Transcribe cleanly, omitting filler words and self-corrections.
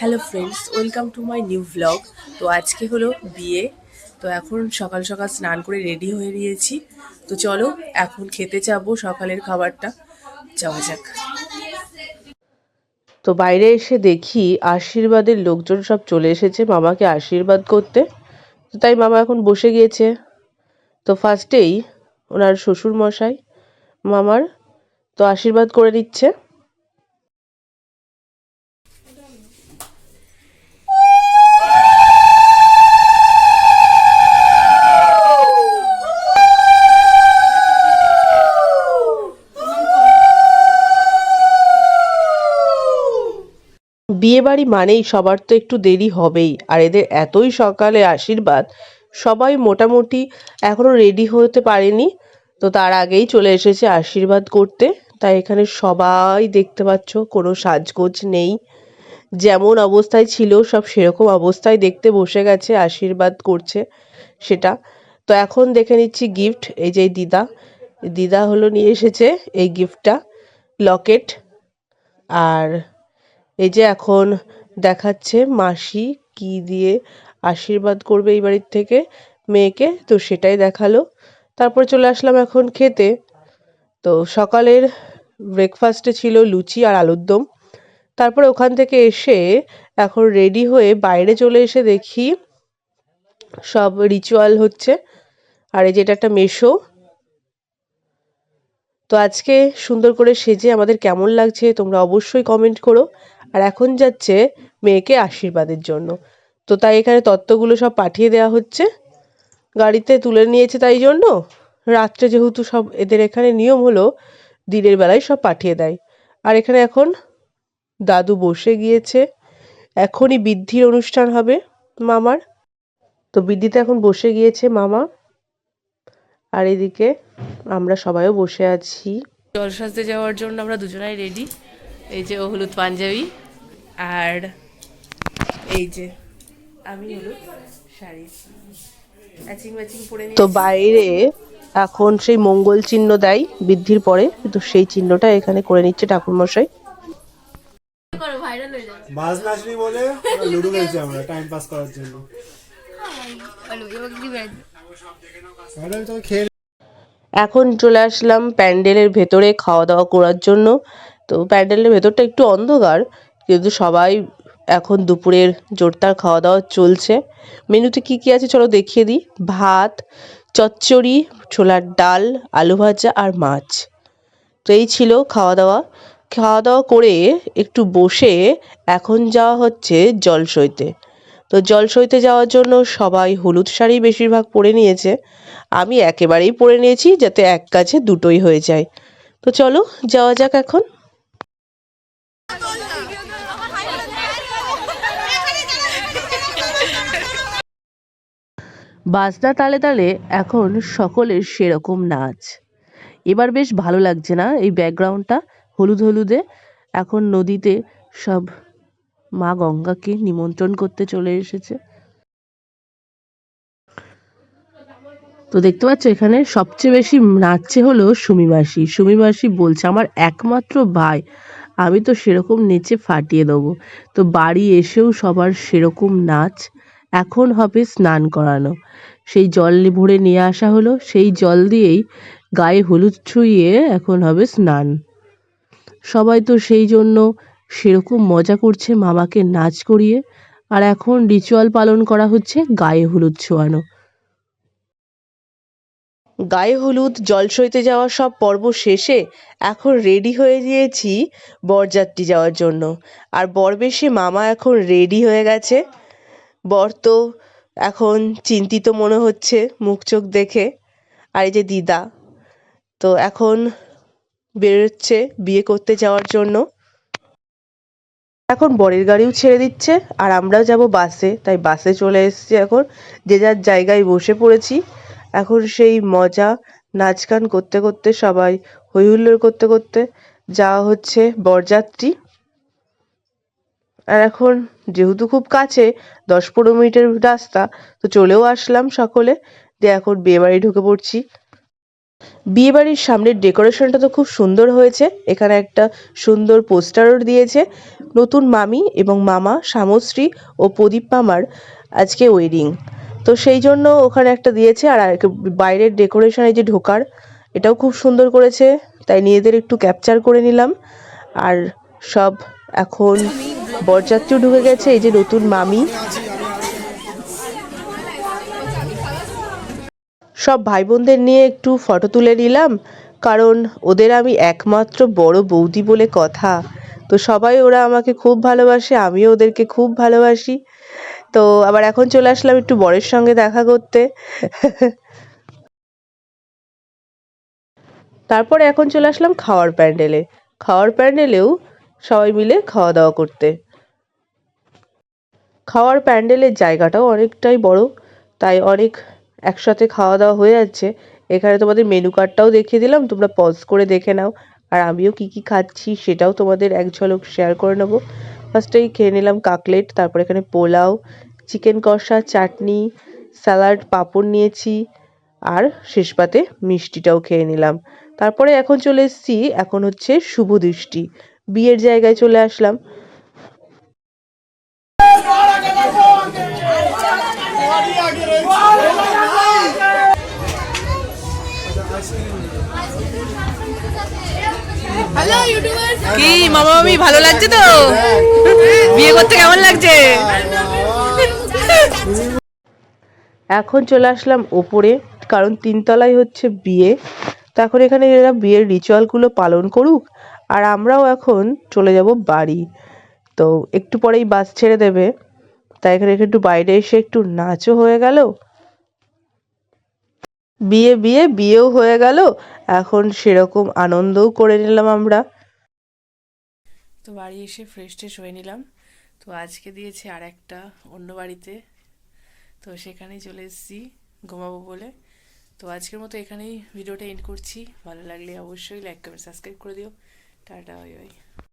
Hello friends, welcome to my new vlog. তো আজকে হলো বিয়ে। তো এখন সকাল সকাল স্নান করে রেডি হয়ে নিয়েছি। তো চলো এখন খেতে যাবো সকালের খাবারটা। যাওয়া যাক। তো বাইরে এসে দেখি আশীর্বাদের লোকজন সব চলে এসেছে মামাকে আশীর্বাদ করতে। তো তাই মামা এখন বসে গিয়েছে। তো ফার্স্টেই ওনার শ্বশুর মশাই মামার তো আশীর্বাদ করে দিচ্ছে। বিয়েবাড়ি মানেই সবার তো একটু দেরি হবেই, আর এদের এতই সকালে আশীর্বাদ, সবাই মোটামুটি এখনো রেডি হতে পারেনি। তো তার আগেই চলে এসেছে আশীর্বাদ করতে। তাই এখানে সবাই দেখতে পাচ্ছ কোনো সাজগোজ নেই, যেমন অবস্থায় ছিল সব সেরকম অবস্থায় দেখতে বসে গেছে, আশীর্বাদ করছে সেটা। তো এখন দেখে নিচ্ছি গিফট। এই যে দিদা দিদা হলো নিয়ে এসেছে এই গিফটটা, লকেট। আর এই যে এখন দেখাচ্ছে মাসি কি দিয়ে আশীর্বাদ করবে এই বাড়ির থেকে মেয়েকে, তো সেটাই দেখালো। তারপর চলে আসলাম এখন খেতে। তো সকালের ব্রেকফাস্টে ছিল লুচি আর আলুর দম। তারপরে ওখান থেকে এসে এখন রেডি হয়ে বাইরে চলে এসে দেখি সব রিচুয়াল হচ্ছে। আর এই যেটা একটা মেশো। তো আজকে সুন্দর করে সেজে আমাদের কেমন লাগছে তোমরা অবশ্যই কমেন্ট করো। আর এখন যাচ্ছে মেয়েকে আশীর্বাদের জন্য। তো তাই এখানে তত্ত্বগুলো সব পাঠিয়ে দেওয়া হচ্ছে, গাড়িতে তুলে নিয়েছে তাই জন্য। রাত্রে যেহেতু সব এদের এখানে নিয়ম হলো দিনের বেলায় সব পাঠিয়ে দেয়। আর এখানে এখন দাদু বসে গিয়েছে, এখনই বৃদ্ধির অনুষ্ঠান হবে মামার। তো বৃদ্ধিতে এখন বসে গিয়েছে মামা। আর এদিকে আমরা সবাইও বসে আছি। জল সাজতে যাওয়ার জন্য আমরা দুজনাই রেডি। এই যে ও হলুদ পাঞ্জাবি, আর এই যে আমি হলুদ শাড়ি ম্যাচিং ম্যাচিং পরে নিয়েছি। তো বাইরে এখন সেই মঙ্গল চিহ্ন দেয় বৃদ্ধির পরে, তো সেই চিহ্নটা এখানে করে নিচ্ছে ঠাকুরমশাই। মাছ না আসেনি বলে লুডো খেলছি আমরা টাইম পাস করার জন্য। এখন চলে আসলাম প্যান্ডেলের ভেতরে খাওয়া দাওয়া করার জন্য। তো প্যান্ডেলের ভেতরটা একটু অন্ধকার, কিন্তু সবাই এখন দুপুরের জোরদার খাওয়া দাওয়া চলছে। মেনুতে কি কি আছে চলো দেখিয়ে দিই। ভাত, চচ্চড়ি, ছোলার ডাল, আলু ভাজা আর মাছ। তো এই ছিল খাওয়া দাওয়া। খাওয়া দাওয়া করে একটু বসে এখন যাওয়া হচ্ছে জল সইতে। তো জল সইতে যাওয়ার জন্য সবাই হলুদ শাড়ি বেশিরভাগ পরে নিয়েছে। আমি একেবারেই পরে নিয়েছি যাতে এক কাছে দুটোই হয়ে যায়। তো চলো যাওয়া যাক এখন। বাজনা তালে তালে এখন সকলের সেরকম নাচ। এবার বেশ ভালো লাগছে না এই ব্যাকগ্রাউন্ডটা হলুদ হলুদে। এখন নদীতে সব মা গঙ্গাকে নিমন্ত্রণ করতে চলে এসেছে। তো দেখতে পাচ্ছ এখানে সবচেয়ে বেশি নাচছে হলো সুমি মাসি। সুমি মাসি বলছে আমার একমাত্র ভাই, আমি তো সেরকম নেচে ফাটিয়ে দেবো। তো বাড়ি এসেও সবার সেরকম নাচ। এখন হবে স্নান করানো। সেই জল ভরে নিয়ে আসা হলো, সেই জল দিয়েই গায়ে হলুদ ছুঁইয়ে এখন হবে স্নান। সবাই তো সেই জন্য সেরকম মজা করছে মামাকে নাচ করিয়ে। আর এখন রিচুয়াল পালন করা হচ্ছে গায়ে হলুদ ছোঁয়ানো। গায়ে হলুদ জল সইতে যাওয়ার সব পর্ব শেষে এখন রেডি হয়ে গিয়েছি বরযাত্রী যাওয়ার জন্য। আর বরবেশে মামা এখন রেডি হয়ে গেছে। বর তো এখন চিন্তিত মনে হচ্ছে মুখ চোখ দেখে। আর এই যে দিদা তো এখন বেরোচ্ছে বিয়ে করতে যাওয়ার জন্য। এখন বরের গাড়িও ছেড়ে দিচ্ছে, আর আমরাও যাব বাসে। তাই বাসে চলে এসেছি, এখন যে যার জায়গায় বসে পড়েছি। এখন সেই মজা নাচ গান করতে করতে সবাই হই হুল্লোড় করতে করতে যাওয়া হচ্ছে বরযাত্রী। আর এখন যেহেতু খুব কাছে 10-15 মিনিটের রাস্তা, তো চলেও আসলাম সকলে। দিয়ে এখন বিয়ে বাড়ি ঢুকে পড়ছি। বিয়েবাড়ির সামনের ডেকোরেশনটা তো খুব সুন্দর হয়েছে। এখানে একটা সুন্দর পোস্টারও দিয়েছে। নতুন মামি এবং মামা স্বামীশ্রী ও প্রদীপ মামার আজকে ওয়েডিং, তো সেই জন্য ওখানে একটা দিয়েছে। আর বাইরের ডেকোরেশন এই যে ঢোকার, এটাও খুব সুন্দর করেছে, তাই নিজেদের একটু ক্যাপচার করে নিলাম। আর সব এখন বরযাত্রীও ঢুকে গেছে, এই যে নতুন মামি। সব ভাই বোনদের নিয়ে একটু ফটো তুলে নিলাম, কারণ ওদের আমি একমাত্র বড় বৌদি বলে কথা। তো সবাই ওরা আমাকে খুব ভালোবাসে, আমিও ওদেরকে খুব ভালোবাসি। তো আবার এখন চলে আসলাম একটু বরের সঙ্গে দেখা করতে। তারপরে এখন চলে আসলাম খাওয়ার প্যান্ডেলে। খাওয়ার প্যান্ডেলেও সবাই মিলে খাওয়া দাওয়া করতে। খাওয়ার প্যান্ডেলের জায়গাটাও অনেকটাই বড়, তাই অনেক একসাথে খাওয়া দাওয়া হয়ে যাচ্ছে। এখানে তোমাদের মেনু কার্ডটাও দেখিয়ে দিলাম, তোমরা পজ করে দেখে নাও। আর আমিও কি কি খাচ্ছি সেটাও তোমাদের এক ঝলক শেয়ার করে নেবো। ফার্স্টেই খেয়ে নিলাম কাকলেট, তারপর এখানে পোলাও, চিকেন কষা, চাটনি, স্যালাড, পাঁপড় নিয়েছি, আর শেষ পাতে মিষ্টিটাও খেয়ে নিলাম। তারপরে এখন চলে এসেছি, এখন হচ্ছে শুভ দৃষ্টি, বিয়ের জায়গায় চলে আসলাম। কি মামা মামি ভালো লাগছে তো? বিয়ে করতে কেমন লাগছে? এখন চলে আসলাম ওপরে, কারণ তিনতলায় হচ্ছে বিয়ে। তো এখন এখানে এরা বিয়ের রিচুয়ালগুলো পালন করুক, আর আমরাও এখন চলে যাব বাড়ি। তো একটু পরেই বাস ছেড়ে দেবে, তাই এখানে একটু বাইরে এসে একটু নাচও হয়ে গেল, বিয়েও হয়ে গেল। এখন সেরকম আনন্দও করে নিলাম আমরা। তো বাড়ি এসে ফ্রেশ ট্রেশ হয়ে নিলাম। তো আজকে দিয়েছে আর একটা অন্য বাড়িতে, তো সেখানেই চলে এসেছি ঘুমাবো বলে। তো আজকের মতো এখানেই ভিডিওটা এন্ড করছি। ভালো লাগলে অবশ্যই লাইক কমেন্ট সাবস্ক্রাইব করে দিও। Tata, bye bye.